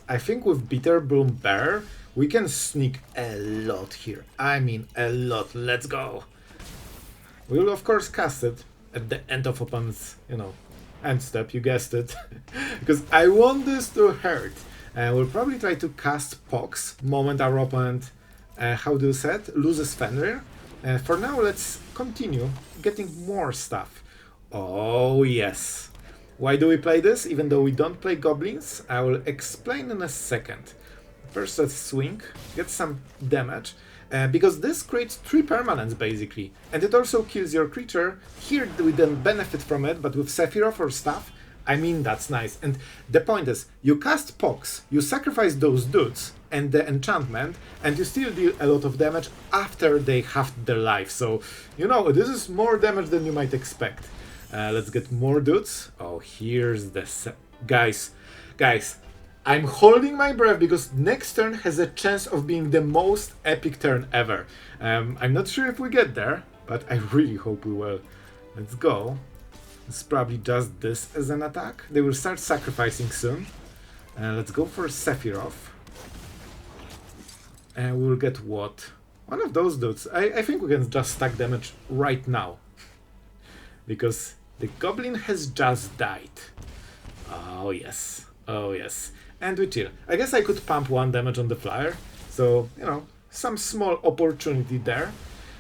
I think with Bitterbloom Bearer, we can sneak a lot here. I mean, a lot. Let's go. We will, of course, cast it at the end of opponent's, end step. You guessed it. Because I want this to hurt. We'll probably try to cast Pox moment our opponent, how do you say it, loses Fenrir. For now, let's continue getting more stuff. Oh, yes. Why do we play this, even though we don't play goblins? I will explain in a second. First, let's swing, get some damage, because this creates 3 permanents, basically. And it also kills your creature. Here, we don't benefit from it, but with Sephiroth or stuff, I mean, that's nice. And the point is, you cast Pox, you sacrifice those dudes and the enchantment, and you still deal a lot of damage after they halved their life. So, this is more damage than you might expect. Let's get more dudes. Oh, here's the... Guys, I'm holding my breath because next turn has a chance of being the most epic turn ever. I'm not sure if we get there, but I really hope we will. Let's go. It's probably just this as an attack. They will start sacrificing soon. Let's go for Sephiroth. And we'll get what? One of those dudes. I think we can just stack damage right now. Because the goblin has just died. Oh yes. Oh yes. And we chill. I guess I could pump 1 damage on the flyer. So, some small opportunity there.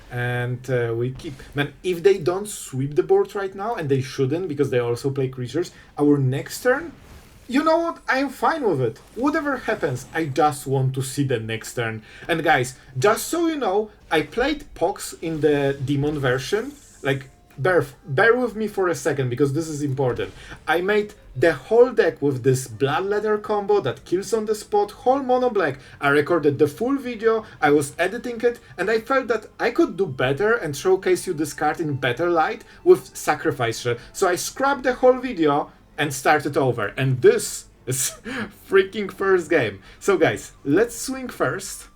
And we keep... Man, if they don't sweep the board right now, and they shouldn't because they also play creatures, our next turn, you know what? I'm fine with it. Whatever happens, I just want to see the next turn. And guys, just so you know, I played Pox in the demon version. Like, bear with me for a second because this is important. I made the whole deck with this Bloodletter combo that kills on the spot, whole mono black. I recorded the full video, I was editing it, and I felt that I could do better and showcase you this card in better light with Sacrifice Shred. So I scrapped the whole video and started over. And this is freaking first game. So guys, let's swing first.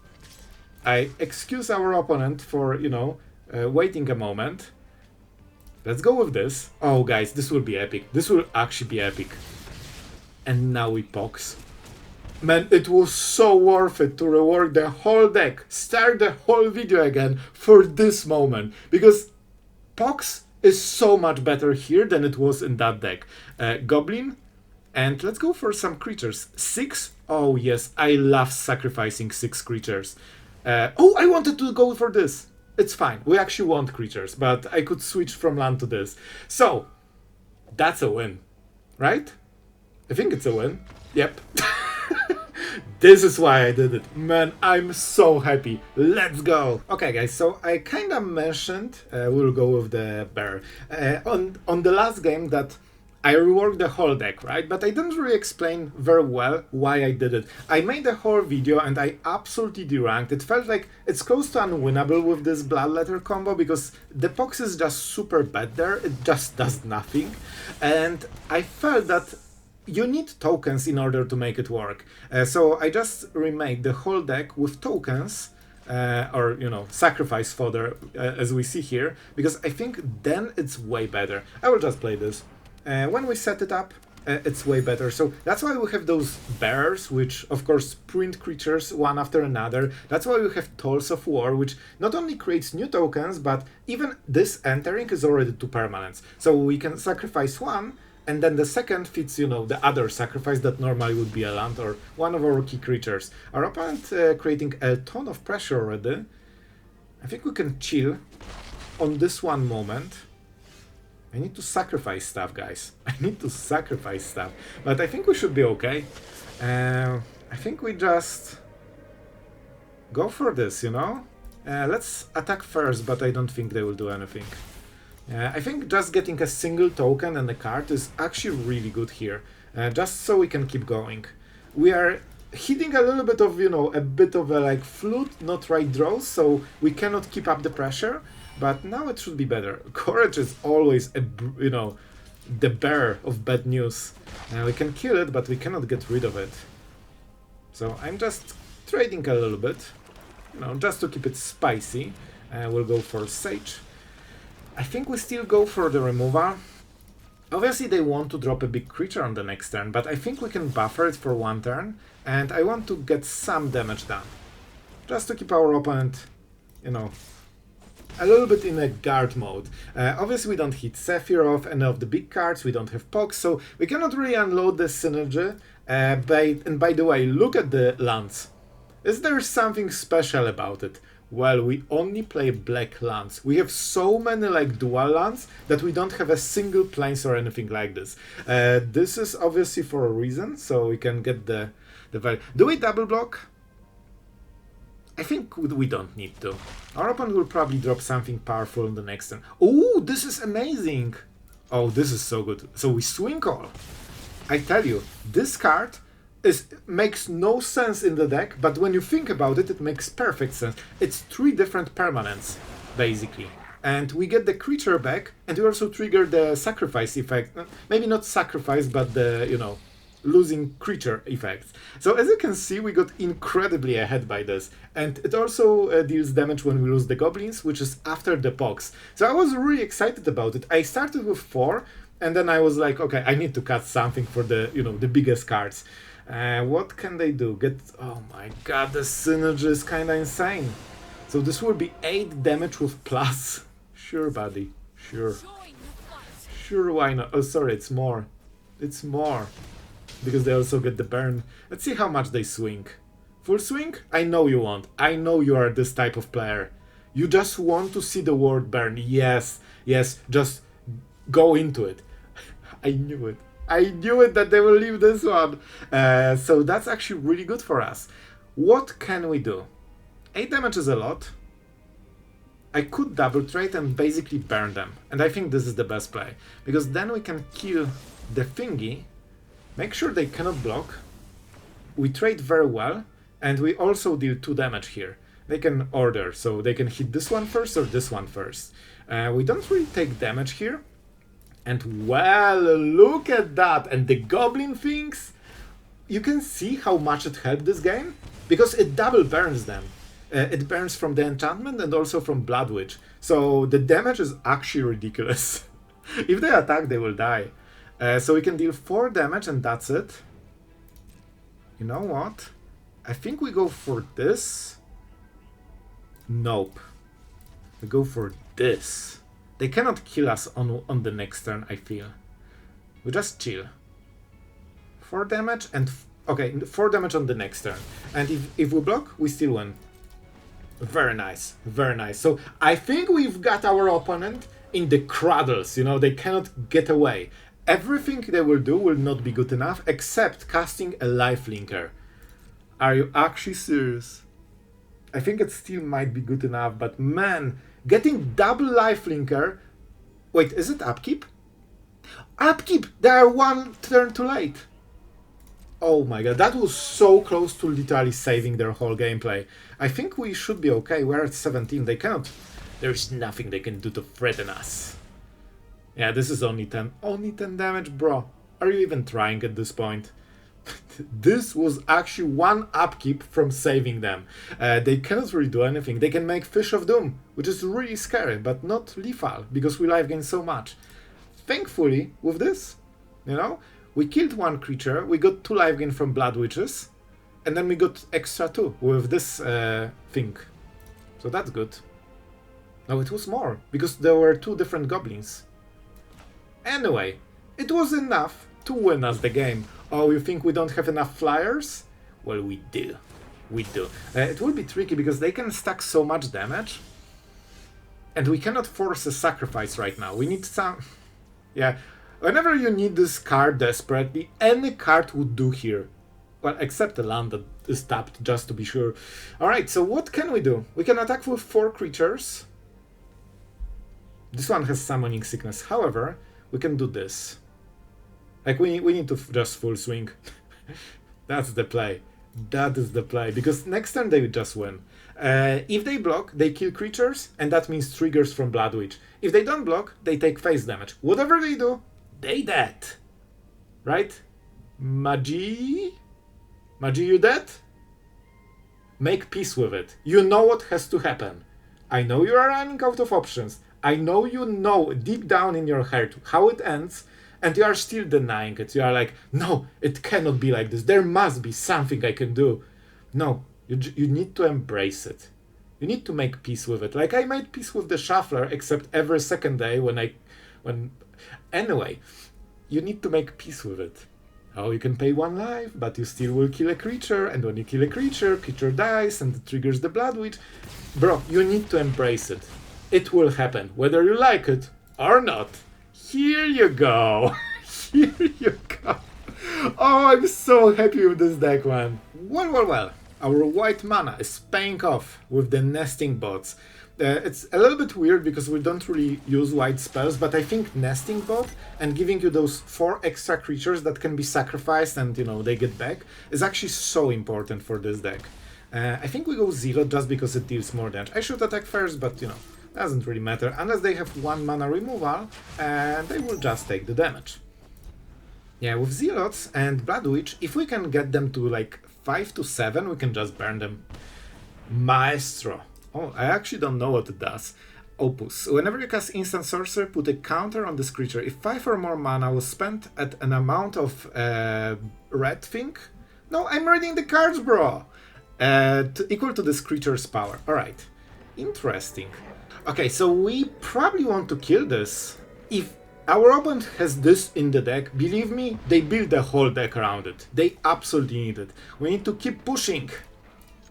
I excuse our opponent for, waiting a moment. Let's go with this. Oh, guys, this will be epic. This will actually be epic. And now we Pox. Man, it was so worth it to rework the whole deck, start the whole video again for this moment. Because Pox is so much better here than it was in that deck. Goblin. And let's go for some creatures. 6? Oh, yes, I love sacrificing 6 creatures. Oh, I wanted to go for this. It's fine. We actually want creatures, but I could switch from land to this. So, that's a win, right? I think it's a win. Yep. This is why I did it. Man, I'm so happy. Let's go. Okay, guys, so I kind of mentioned, we'll go with the bear, on the last game that I reworked the whole deck, right? But I didn't really explain very well why I did it. I made a whole video and I absolutely deranked. It felt like it's close to unwinnable with this Bloodletter combo because the Pox is just super bad there. It just does nothing. And I felt that you need tokens in order to make it work. So I just remade the whole deck with tokens. Or, sacrifice fodder, as we see here. Because I think then it's way better. I will just play this. When we set it up, it's way better. So that's why we have those bearers, which of course print creatures one after another. That's why we have Tolls of War, which not only creates new tokens, but even this entering is already 2 permanents. So we can sacrifice 1, and then the second fits, the other sacrifice that normally would be a land or one of our key creatures. Our opponent creating a ton of pressure already. I think we can chill on this one moment. I need to sacrifice stuff, guys. I need to sacrifice stuff. But I think we should be okay. I think we just go for this, Let's attack first, but I don't think they will do anything. I think just getting a single token and a card is actually really good here. Just so we can keep going. We are hitting a little bit of, a bit of a flute, not right draws, so we cannot keep up the pressure. But now it should be better. Courage is always, the bearer of bad news. We can kill it, but we cannot get rid of it. So I'm just trading a little bit, just to keep it spicy. We'll go for Sage. I think we still go for the removal. Obviously they want to drop a big creature on the next turn, but I think we can buffer it for one turn, and I want to get some damage done. Just to keep our opponent, you know, a little bit in a guard mode. Obviously we don't hit Sephiroth, any of the big cards, we don't have Pox, so we cannot really unload the synergy. And by the way, look at the lands. Is there something special about it? Well, we only play black lands. We have so many like dual lands that we don't have a single plains or anything like this. This is obviously for a reason, so we can get the value. Do we double block? I think we don't need to. Our opponent will probably drop something powerful in the next turn. Oh, this is amazing! Oh, this is so good. So we swing all. I tell you, this card makes no sense in the deck, but when you think about it, it makes perfect sense. It's 3 different permanents, basically. And we get the creature back, and we also trigger the sacrifice effect. Maybe not sacrifice, but the, you know, losing creature effects. So as you can see, we got incredibly ahead by this. And it also deals damage when we lose the goblins, which is after the Pox. So I was really excited about it. I started with 4, and then I was like, okay, I need to cut something for the, you know, the biggest cards. What can they do? Oh my god, the synergy is kinda insane. So this will be 8 damage with plus. Sure, buddy. Sure. Sure, why not? Oh, sorry, it's more. It's more. Because they also get the burn. Let's see how much they swing. Full swing? I know you won't. I know you are this type of player. You just want to see the word burn. Yes, yes, just go into it. I knew it. I knew it that they will leave this one. So that's actually really good for us. What can we do? 8 damage is a lot. I could double trade and basically burn them. And I think this is the best play. Because then we can kill the thingy. Make sure they cannot block. We trade very well. And we also deal 2 damage here. They can order. So they can hit this one first or this one first. We don't really take damage here. And well, look at that! And the goblin things, you can see how much it helped this game, because it double burns them. It burns from the enchantment and also from Bloodwitch. So the damage is actually ridiculous. If they attack, they will die. So we can deal 4 damage and that's it. You know what? I think we go for this. Nope. We go for this. They cannot kill us on the next turn, I feel. We just chill. 4 damage and... Okay, 4 damage on the next turn. And if we block, we still win. Very nice, very nice. So I think we've got our opponent in the cradles, you know, they cannot get away. Everything they will do will not be good enough, except casting a lifelinker. Are you actually serious? I think it still might be good enough, but man... Getting double lifelinker... Wait, is it upkeep? Upkeep! They are 1 turn too late. Oh my god, that was so close to literally saving their whole gameplay. I think we should be okay. We're at 17. They cannot... There's nothing they can do to threaten us. Yeah, this is only 10. Only 10 damage, bro. Are you even trying at this point? This was actually 1 upkeep from saving them. They cannot really do anything. They can make Fish of Doom, which is really scary, but not lethal, because we life gain so much. Thankfully, with this, you know, we killed 1 creature, we got 2 life gain from Blood Witches, and then we got extra 2 with this thing. So that's good. No, it was more, because there were 2 different goblins. Anyway, it was enough to win us the game. Oh, you think we don't have enough flyers? Well, we do. We do. It will be tricky because they can stack so much damage. And we cannot force a sacrifice right now. We need some... Yeah. Whenever you need this card desperately, any card would do here. Well, except a land that is tapped, just to be sure. Alright, so what can we do? We can attack with 4 creatures. This one has Summoning Sickness. However, we can do this. Like, we need to just full swing. That's the play. That is the play. Because next turn they would just win. If they block, they kill creatures, and that means triggers from Bloodwitch. If they don't block, they take face damage. Whatever they do, they dead. Right? Magi? Magi, you dead? Make peace with it. You know what has to happen. I know you are running out of options. I know you know deep down in your heart how it ends. And you are still denying it. You are like, no, it cannot be like this. There must be something I can do. No, you need to embrace it. You need to make peace with it. Like I made peace with the Shuffler, except every second day Anyway, you need to make peace with it. Oh, you can pay 1 life, but you still will kill a creature, and when you kill a creature dies and it triggers the Bloodwitch. Bro, you need to embrace it. It will happen, whether you like it or not. Here you go. Here you go. Oh, I'm so happy with this deck, man. Well. Our white mana is paying off with the nesting bots. It's a little bit weird because we don't really use white spells, but I think nesting bot and giving you those 4 extra creatures that can be sacrificed and, you know, they get back is actually so important for this deck. I think we go Zealot just because it deals more damage. I should attack first, but, you know, doesn't really matter. Unless they have 1 mana removal, and they will just take the damage. Yeah, with Zealots and Bloodwitch, if we can get them to like 5 to 7, we can just burn them. Maestro. Oh, I actually don't know what it does. Opus. Whenever you cast instant sorcery, put a counter on this creature. If 5 or more mana was spent at an amount of red thing. No, I'm reading the cards, bro. Equal to this creature's power. Alright. Interesting. Okay, so we probably want to kill this. If our opponent has this in the deck, believe me, they build the whole deck around it. They absolutely need it. We need to keep pushing.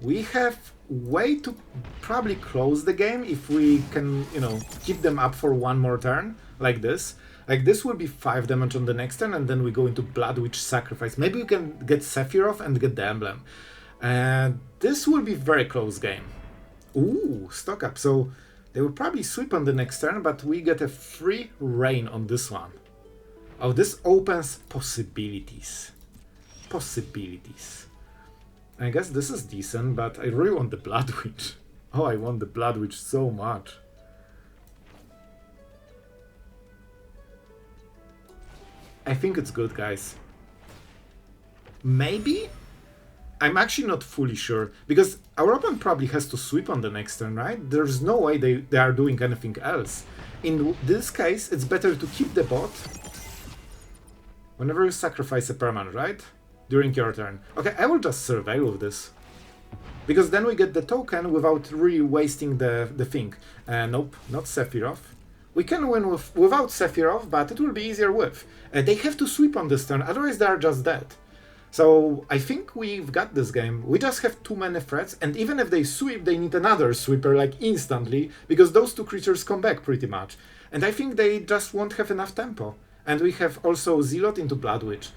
We have way to probably close the game if we can, you know, keep them up for 1 more turn, like this. Like this will be 5 damage on the next turn, and then we go into Bloodwitch Sacrifice. Maybe we can get Sephiroth and get the emblem. And this will be very close game. Ooh, stock up. So they will probably sweep on the next turn, but we get a free reign on this one. Oh, this opens possibilities. Possibilities. I guess this is decent, but I really want the Bloodwitch. Oh, I want the Bloodwitch so much. I think it's good, guys. Maybe? I'm actually not fully sure, because our opponent probably has to sweep on the next turn, right? There's no way they are doing anything else. In this case, it's better to keep the bot whenever you sacrifice a permanent, right? During your turn. Okay, I will just surveil with this. Because then we get the token without really wasting the thing. Nope, not Sephiroth. We can win without Sephiroth, but it will be easier with. They have to sweep on this turn, otherwise they are just dead. So I think we've got this game. We just have too many threats, and even if they sweep, they need another sweeper like instantly, because those 2 creatures come back pretty much. And I think they just won't have enough tempo. And we have also Zealot into Bloodwitch.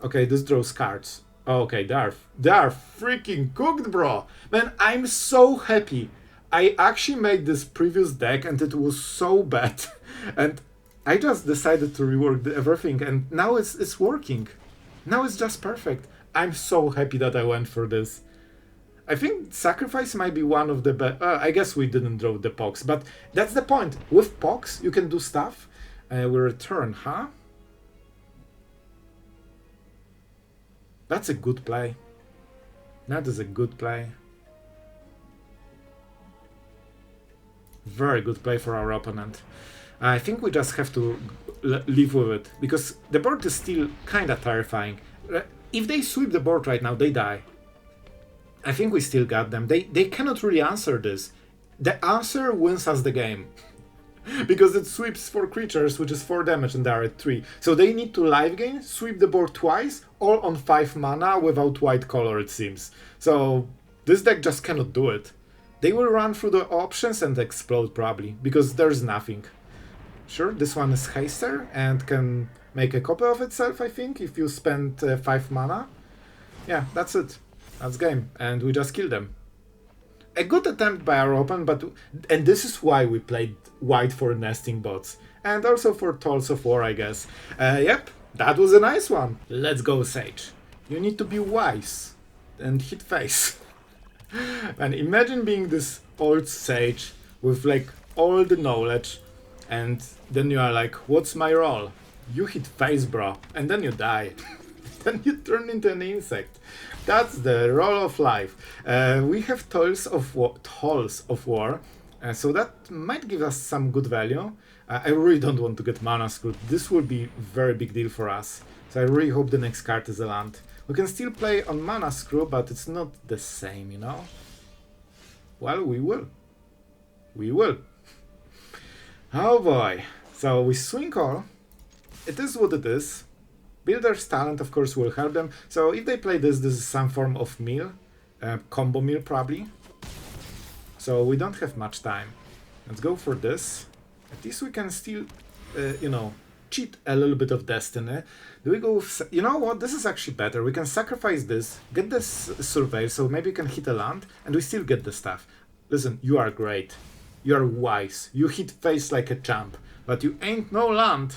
Okay, this draws cards. Okay, they are freaking cooked, bro. Man, I'm so happy. I actually made this previous deck and it was so bad. And I just decided to rework everything, and now it's working. Now it's just perfect. I'm so happy that I went for this. I think Sacrifice might be one of the best. I guess we didn't draw the Pox, but that's the point. With Pox, you can do stuff. We return, huh? That's a good play. That is a good play. Very good play for our opponent. I think we just have to live with it, because the board is still kinda terrifying. If they sweep the board right now, they die. I think we still got them. They cannot really answer this. The answer wins us the game. Because it sweeps 4 creatures, which is 4 damage, and they are at 3. So they need to live gain, sweep the board twice, all on 5 mana without white color, it seems. So this deck just cannot do it. They will run through the options and explode probably, because there's nothing. Sure, this one is Haster and can make a copy of itself, I think, if you spend 5 mana. Yeah, that's it. That's game. And we just kill them. A good attempt by our opponent, and this is why we played white for nesting bots. And also for Tolls of War, I guess. Yep, that was a nice one. Let's go, Sage. You need to be wise and hit face. And imagine being this old Sage with like all the knowledge, and then you are like, what's my role? You hit face, bro, and then you die. Then you turn into an insect. That's the role of life. We have Tolls of War, so that might give us some good value. I really don't want to get mana screwed. This will be a very big deal for us. So I really hope the next card is a land. We can still play on mana screw, but it's not the same, you know? Well, we will. We will. Oh boy. So we swing all. It is what it is. Builder's Talent, of course, will help them. So if they play this, this is some form of meal. Combo meal, probably. So we don't have much time. Let's go for this. At least we can still, you know, cheat a little bit of destiny. Do we go with, you know what, this is actually better. We can sacrifice this, get this survey, so maybe we can hit a land, and we still get the stuff. Listen, you are great. You are wise. You hit face like a champ. But you ain't no land.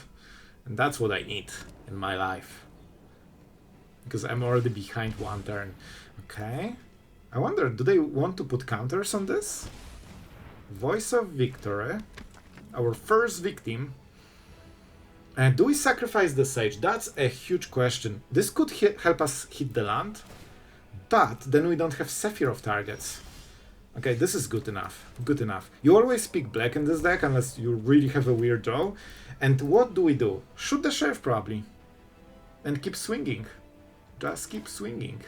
And that's what I need in my life. Because I'm already behind one turn. Okay. I wonder, do they want to put counters on this? Voice of Victory. Our first victim. And do we sacrifice the Sage? That's a huge question. This could help us hit the land. But then we don't have Sephiroth targets. Okay, this is good enough. Good enough. You always pick black in this deck unless you really have a weird draw. And what do we do? Shoot the Sheriff probably. And keep swinging. Just keep swinging.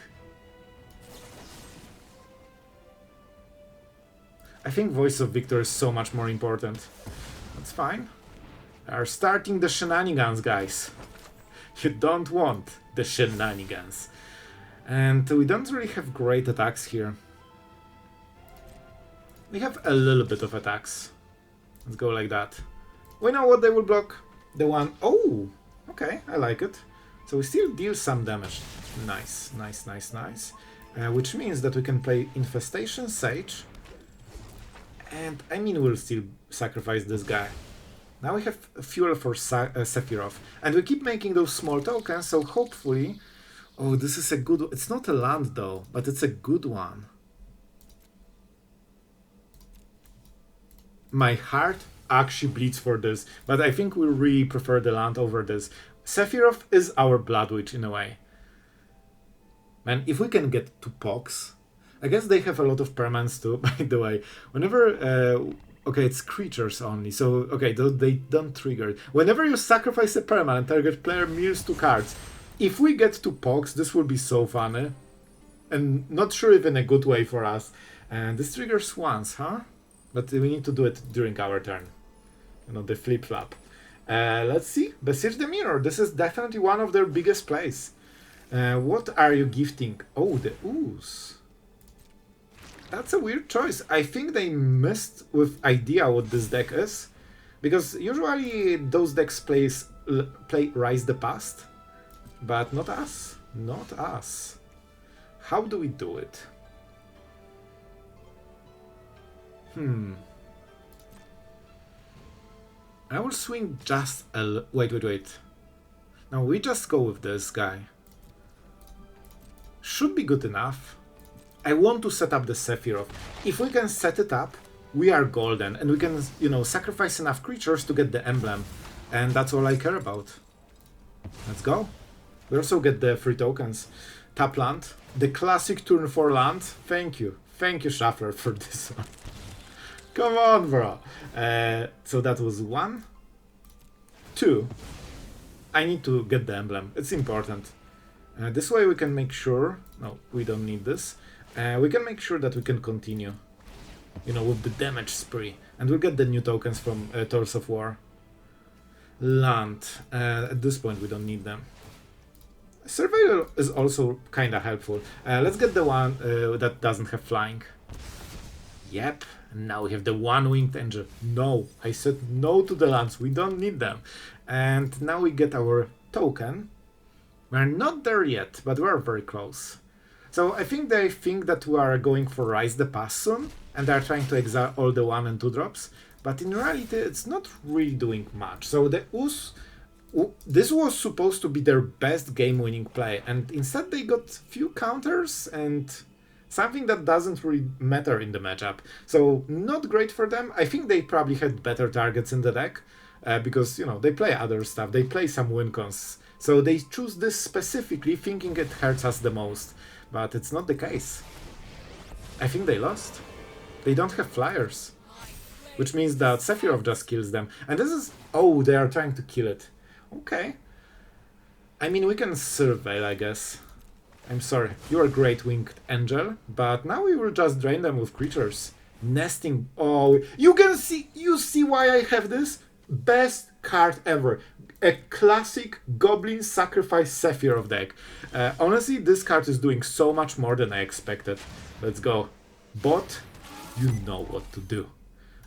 I think Voice of Victor is so much more important. That's fine. We are starting the shenanigans, guys. You don't want the shenanigans. And we don't really have great attacks here. We have a little bit of attacks. Let's go like that. We know what they will block. The one... Oh! Okay, I like it. So we still deal some damage. Nice, nice, nice, nice. Which means that we can play Infestation Sage. And I mean we'll still sacrifice this guy. Now we have fuel for Sephiroth. And we keep making those small tokens, so hopefully... Oh, this is a good... It's not a land though, but it's a good one. My heart actually bleeds for this, but I think we really prefer the land over this. Sephiroth is our Bloodwitch in a way. Man, if we can get to Pox... I guess they have a lot of permanents too, by the way. Whenever... okay, it's creatures only, so... Okay, they don't trigger it. Whenever you sacrifice a permanent, target player mills 2 cards. If we get to Pox, this will be so funny. And not sure if in a good way for us. And this triggers once, huh? But we need to do it during our turn. You know, the flip-flop. Let's see. Besiege the Mirror. This is definitely one of their biggest plays. What are you gifting? Oh, the Ooze. That's a weird choice. I think they missed with idea what this deck is. Because usually those decks play Rise the Past. But not us. Not us. How do we do it? I will swing just a... Wait. Now we just go with this guy. Should be good enough. I want to set up the Sephiroth. If we can set it up, we are golden. And we can, you know, sacrifice enough creatures to get the emblem. And that's all I care about. Let's go. We also get the free tokens. Tap land. The classic turn 4 land. Thank you. Thank you, Shuffler, for this one. Come on, bro. So that was 1. 2. I need to get the emblem. It's important. This way we can make sure... No, we don't need this. We can make sure that we can continue. You know, with the damage spree. And we'll get the new tokens from Tools of War. Land. At this point we don't need them. Surveyor is also kinda helpful. Let's get the one that doesn't have flying. Yep. Now we have the one-winged angel. No, I said no to the lands. We don't need them. And now we get our token. We're not there yet, but we're very close. So I think they think that we are going for Rise the Pass soon, and they're trying to exile all the 1 and 2 drops. But in reality, it's not really doing much. So the Ooze... This was supposed to be their best game-winning play, and instead they got few counters and... something that doesn't really matter in the matchup. So, not great for them. I think they probably had better targets in the deck. Because, you know, they play other stuff. They play some win cons. So they choose this specifically thinking it hurts us the most. But it's not the case. I think they lost. They don't have flyers. which means that Sephiroth just kills them. And this is... Oh, they are trying to kill it. Okay. I mean, we can surveil, I guess. I'm sorry, you're a great winged angel, but now we will just drain them with creatures. Nesting... Oh, you can see... You see why I have this? Best card ever. A classic Goblin Sacrifice Sephiroth deck. Honestly, this card is doing so much more than I expected. Let's go. Bot, you know what to do.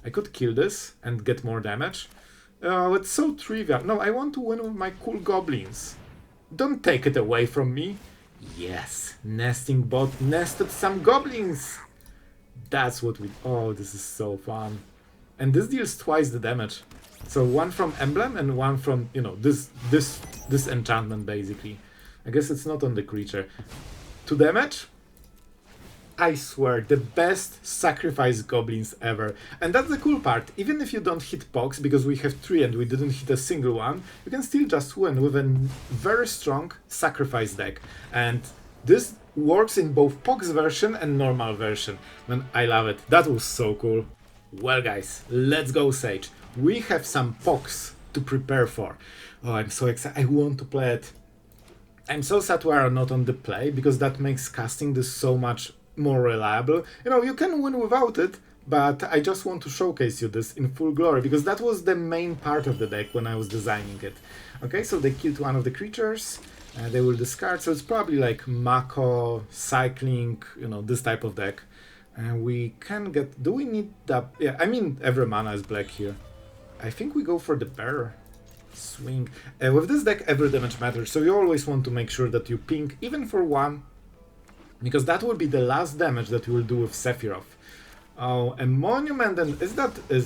I could kill this and get more damage. It's so trivial. No, I want to win with my cool goblins. Don't take it away from me. Yes, nesting bot nested some goblins. That's what we... Oh, this is so fun. And this deals twice the damage. So one from emblem and one from, you know, this enchantment basically. I guess it's not on the creature. 2 damage? I swear, the best sacrifice goblins ever. And that's the cool part. Even if you don't hit Pox, because we have 3 and we didn't hit a single one, you can still just win with a very strong sacrifice deck. And this works in both Pox version and normal version. Man, I love it. That was so cool. Well guys, let's go Sage. We have some Pox to prepare for. Oh, I'm so excited. I want to play it. I'm so sad we are not on the play, because that makes casting this so much more reliable. You know, you can win without it, but I just want to showcase you this in full glory, because that was the main part of the deck when I was designing it. Okay, so they killed one of the creatures, they will discard, so it's probably like Mako, Cycling, you know, this type of deck. And we can get... Do we need that? Yeah, I mean, every mana is black here. I think we go for the Bearer. Swing. With this deck, every damage matters, so you always want to make sure that you ping, even for 1, because that will be the last damage that you will do with Sephiroth. Oh, a monument, and is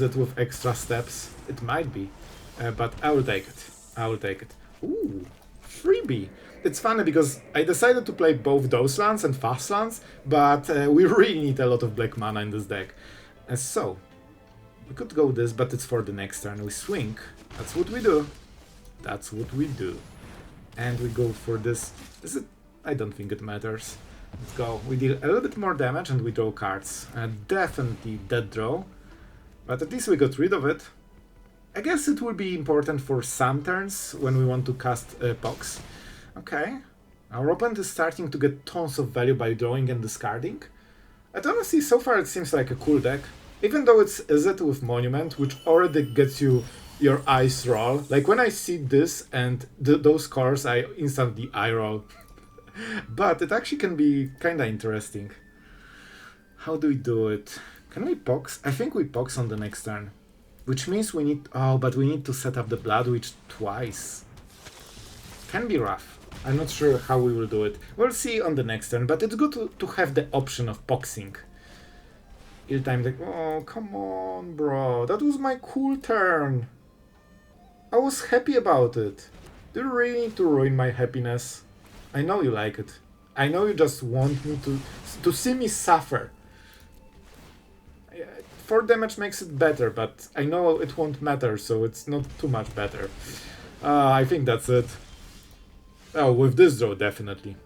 it with extra steps? It might be, but I will take it. I will take it. Ooh, freebie. It's funny because I decided to play both those lands and fast lands, but we really need a lot of black mana in this deck. So, we could go this, but it's for the next turn. We swing. That's what we do. That's what we do. And we go for this. Is it? I don't think it matters. Let's go. We deal a little bit more damage and we draw cards. Definitely dead draw. But at least we got rid of it. I guess it will be important for some turns when we want to cast Pox. Okay. Our opponent is starting to get tons of value by drawing and discarding. And honestly, so far it seems like a cool deck. Even though it's Izzet with Monument, which already gets you your eyes roll. Like when I see this and those cards, I instantly eye roll. But it actually can be kinda interesting. How do we do it? Can we Pox? I think we Pox on the next turn. Which means we need... Oh, but we need to set up the Bloodwitch twice. Can be rough. I'm not sure how we will do it. We'll see on the next turn, but it's good to have the option of Poxing. Ill-time deck. Oh, come on, bro. That was my cool turn. I was happy about it. Do you really need to ruin my happiness? I know you like it. I know you just want me to see me suffer. 4 damage makes it better, but I know it won't matter, so it's not too much better. I think that's it. Oh, with this draw, definitely.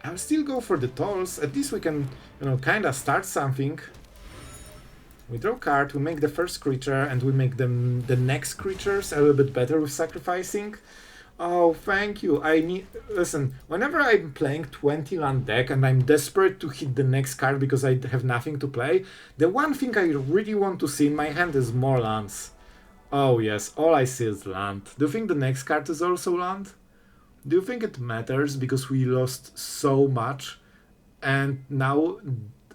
I'll still go for the tolls. At least we can, you know, kinda start something. We draw a card, we make the first creature, and we make them the next creatures a little bit better with sacrificing. Oh, thank you. I need... Listen, whenever I'm playing 20 land deck and I'm desperate to hit the next card because I have nothing to play, the one thing I really want to see in my hand is more lands. Oh yes, all I see is land. Do you think the next card is also land? Do you think it matters because we lost so much and now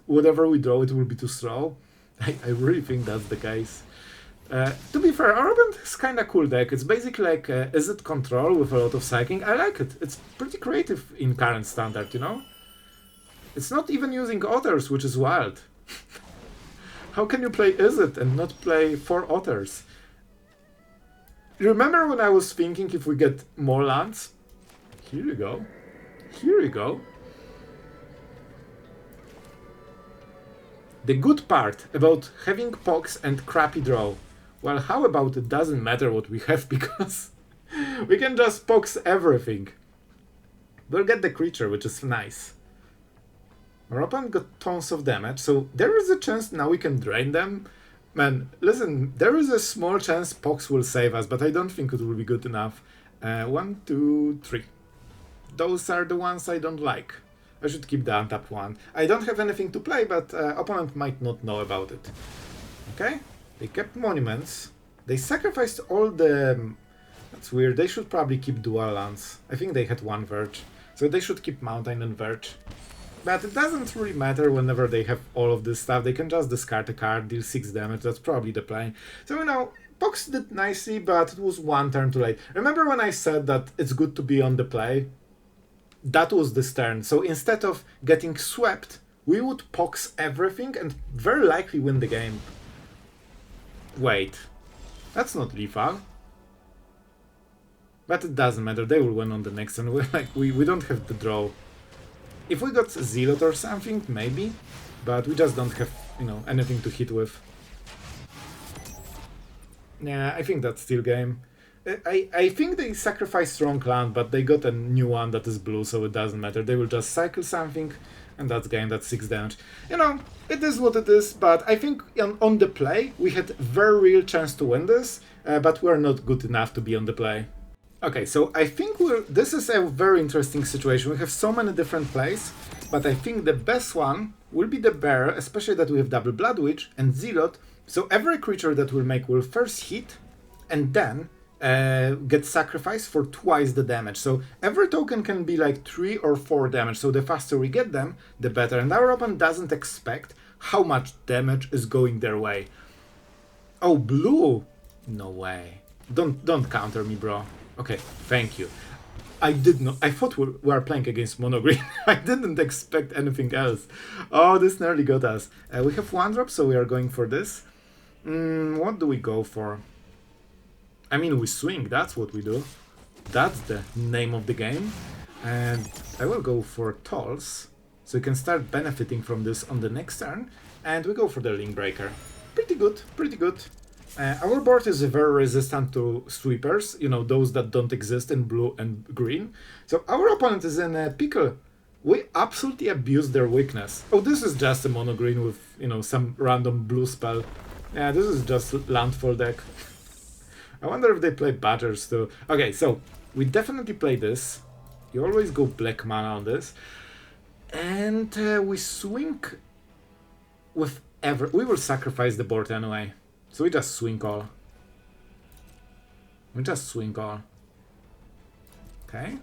whatever we draw it will be too slow? I really think that's the case. To be fair, our opponent is kinda cool deck. It's basically like Izzet control with a lot of psychic. I like it. It's pretty creative in current standard, you know? It's not even using otters, which is wild. How can you play Izzet and not play 4 otters? Remember when I was thinking if we get more lands? Here you go. Here you go. The good part about having Pox and crappy draw. Well, how about it doesn't matter what we have because we can just Pox everything. We'll get the creature, which is nice. Our opponent got tons of damage, so there is a chance now we can drain them. Man, listen, there is a small chance Pox will save us, but I don't think it will be good enough. 1, 2, 3. Those are the ones I don't like. I should keep the untapped one. I don't have anything to play, but opponent might not know about it. Okay, they kept monuments. They sacrificed all the... That's weird, they should probably keep dual lands. I think they had one Verge, so they should keep Mountain and Verge. But it doesn't really matter whenever they have all of this stuff. They can just discard a card, deal 6 damage, that's probably the play. So, you know, Pox did nicely, but it was one turn too late. Remember when I said that it's good to be on the play? That was this turn. So instead of getting swept, we would Pox everything and very likely win the game. Wait, that's not lethal. But it doesn't matter, they will win on the next turn. We don't have the draw. If we got Zealot or something, maybe, but we just don't have, you know, anything to hit with. Yeah, I think that's still game. I think they sacrificed wrong land, but they got a new one that is blue, so it doesn't matter. They will just cycle something, and that's game, that's 6 damage. You know, it is what it is, but I think on the play, we had very real chance to win this, but we're not good enough to be on the play. Okay, so I think this is a very interesting situation. We have so many different plays, but I think the best one will be the Bearer, especially that we have double Bloodwitch and Zealot. So every creature that we'll make will first hit and then get sacrificed for twice the damage. So every token can be like 3 or 4 damage. So the faster we get them, the better. And our opponent doesn't expect how much damage is going their way. Oh, blue? No way. Don't counter me, bro. Okay, thank you. I did not. I thought we were playing against mono green. I didn't expect anything else. Oh, this nearly got us. We have 1 drop, so we are going for this. What do we go for? I mean, we swing. That's what we do. That's the name of the game. And I will go for tolls, so you can start benefiting from this on the next turn. And we go for the Linkbreaker. Pretty good. Pretty good. Our board is very resistant to sweepers, you know, those that don't exist in blue and green. So our opponent is in a pickle. We absolutely abuse their weakness. Oh, this is just a mono green with, you know, some random blue spell. Yeah, this is just landfall deck. I wonder if they play Badgers too. Okay, so we definitely play this. You always go black mana on this. And we swing with we will sacrifice the board anyway. So we just swing all. We just swing all. Okay.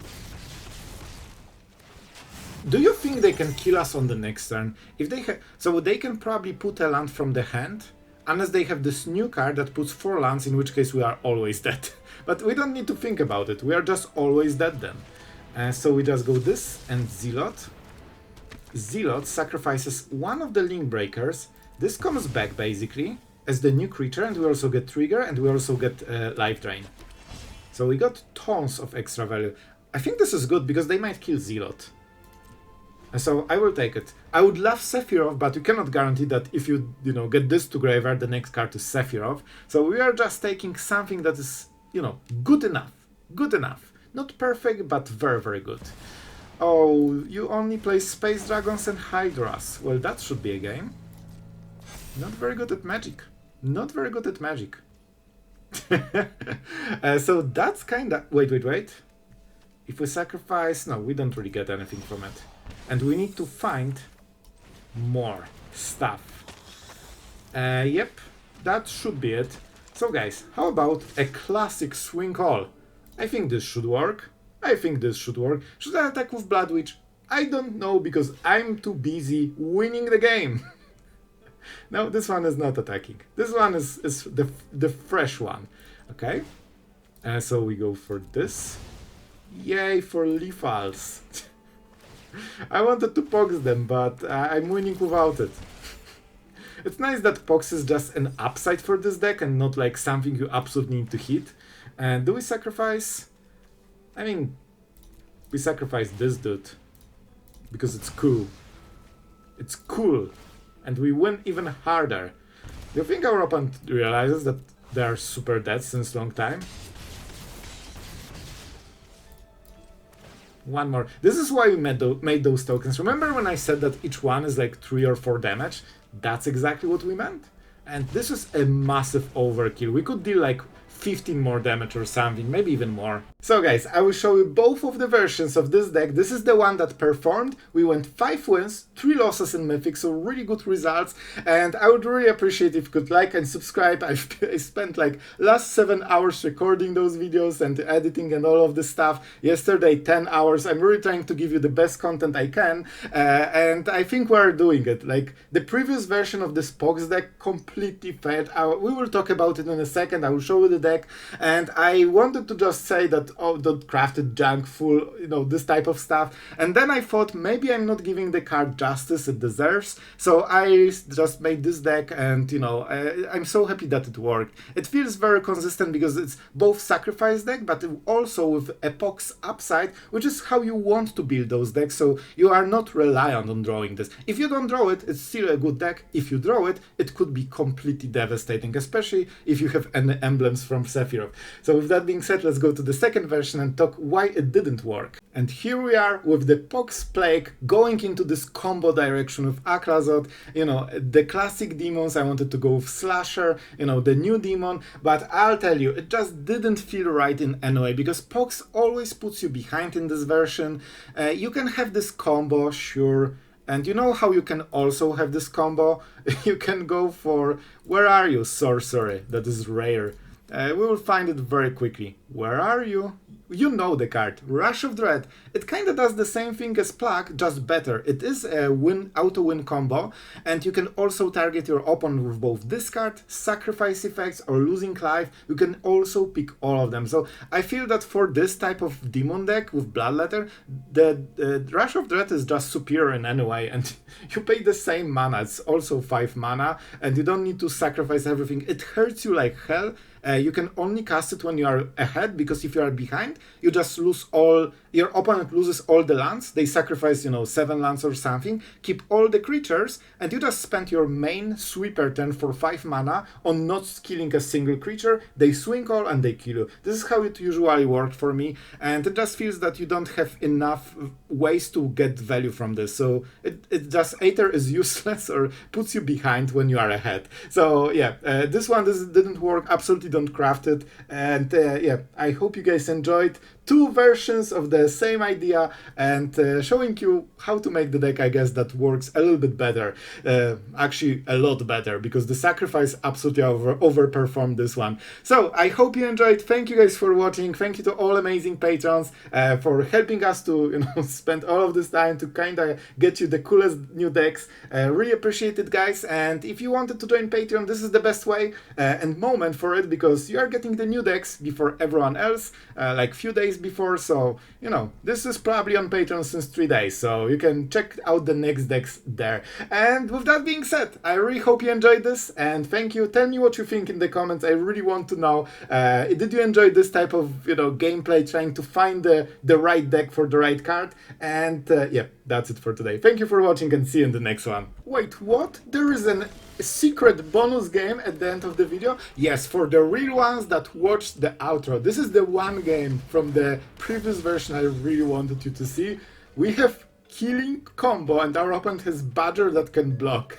Do you think they can kill us on the next turn? If they so they can probably put a land from the hand, unless they have this new card that puts 4 lands, in which case we are always dead. But we don't need to think about it. We are just always dead then. So we just go this and Zealot. Zealot sacrifices one of the Linkbreakers. This comes back basically as the new creature, and we also get Trigger, and we also get Life Drain. So we got tons of extra value. I think this is good, because they might kill Zealot. So I will take it. I would love Sephiroth, but you cannot guarantee that if you get this to graveyard, the next card is Sephiroth. So we are just taking something that is, good enough. Good enough. Not perfect, but very, very good. Oh, you only play Space Dragons and Hydras. Well, that should be a game. Not very good at Magic. Not very good at Magic. So that's kinda... Wait. If we sacrifice... No, we don't really get anything from it. And we need to find more stuff. Yep, that should be it. So guys, how about a classic swing call? I think this should work. Should I attack with Bloodwitch? I don't know, because I'm too busy winning the game. No, this one is not attacking. This one is the fresh one. Okay. So we go for this. Yay for lethals. I wanted to Pox them, but I'm winning without it. It's nice that Pox is just an upside for this deck and not like something you absolutely need to hit. And do we sacrifice? I mean, we sacrifice this dude. Because it's cool. It's cool. And we win even harder. Do you think our opponent realizes that they are super dead since long time? one more. This is why we made those tokens. Remember when I said that each one is like 3 or 4 damage? That's exactly what we meant. And this is a massive overkill. We could deal like 15 more damage or something, maybe even more. So guys, I will show you both of the versions of this deck. This is the one that performed. We went 5 wins, 3 losses in Mythic, so really good results. And I would really appreciate if you could like and subscribe. I spent like last 7 hours recording those videos and editing and all of this stuff. Yesterday 10 hours. I'm really trying to give you the best content I can. And I think we're doing it. Like the previous version of this Pox deck completely failed. We will talk about it in a second. I will show you the deck. And I wanted to just say that, oh, don't craft it junk full, you know, this type of stuff. And then I thought maybe I'm not giving the card justice it deserves. So I just made this deck, and you know, I'm so happy that it worked. It feels very consistent because it's both sacrifice deck, but also with a Pox upside, which is how you want to build those decks. So you are not reliant on drawing this. If you don't draw it, it's still a good deck. If you draw it, it could be completely devastating, especially if you have any emblems from Sephiroth. So with that being said, let's go to the second version and talk why it didn't work. And here we are with the Pox Plague going into this combo direction with Akrazot. You know, the classic demons, I wanted to go with Slasher, you know, the new demon, but I'll tell you, it just didn't feel right in any way, because Pox always puts you behind in this version. You can have this combo, sure. And you know how you can also have this combo? You can go for, where are you, sorcery? That is rare. We will find it very quickly. Where are you? You know the card, Rush of Dread. It kinda does the same thing as Plague, just better. It is a auto-win combo, and you can also target your opponent with both discard, sacrifice effects, or losing life. You can also pick all of them. So I feel that for this type of demon deck with Bloodletter, the Rush of Dread is just superior in any way, and you pay the same mana. It's also 5 mana, and you don't need to sacrifice everything. It hurts you like hell. You can only cast it when you are ahead, because if you are behind, you just lose all, your opponent loses all the lands, they sacrifice, you know, 7 lands or something, keep all the creatures, and you just spend your main sweeper turn for 5 mana on not killing a single creature, they swing all and they kill you. This is how it usually worked for me, and it just feels that you don't have enough ways to get value from this, so it just either is useless or puts you behind when you are ahead. So yeah, this one didn't work, absolutely don't craft it, and yeah, I hope you guys enjoyed 2 versions of the same idea, and showing you how to make the deck, I guess, that works a little bit better, actually a lot better, because the sacrifice absolutely overperformed this one. So I hope you enjoyed. Thank you guys for watching. Thank you to all amazing patrons for helping us to, you know, spend all of this time to kind of get you the coolest new decks. Really appreciate it, guys, and if you wanted to join Patreon, this is the best way and moment for it, because you are getting the new decks before everyone else, like few days before. So you know, this is probably on Patreon since 3 days, so you can check out the next decks there. And with that being said, I really hope you enjoyed this, and thank you. Tell me what you think in the comments. I really want to know, did you enjoy this type of, you know, gameplay, trying to find the right deck for the right card? And yeah, that's it for today. Thank you for watching, and see you in the next one. Wait, what? There is a secret bonus game at the end of the video? Yes, for the real ones that watched the outro. This is the one game from the previous version I really wanted you to see. We have Killing combo, and our opponent has Badger that can block.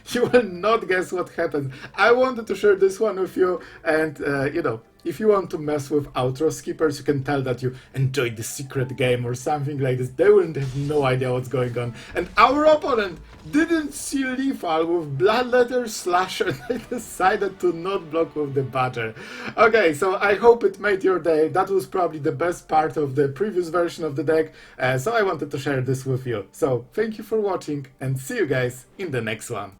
You will not guess what happened. I wanted to share this one with you, and you know, if you want to mess with outro skippers, you can tell that you enjoyed the secret game or something like this. They wouldn't have no idea what's going on. And our opponent didn't see lethal with Bloodletter Slasher. They decided to not block with the Badger. Okay, so I hope it made your day. That was probably the best part of the previous version of the deck. So I wanted to share this with you. So thank you for watching, and see you guys in the next one.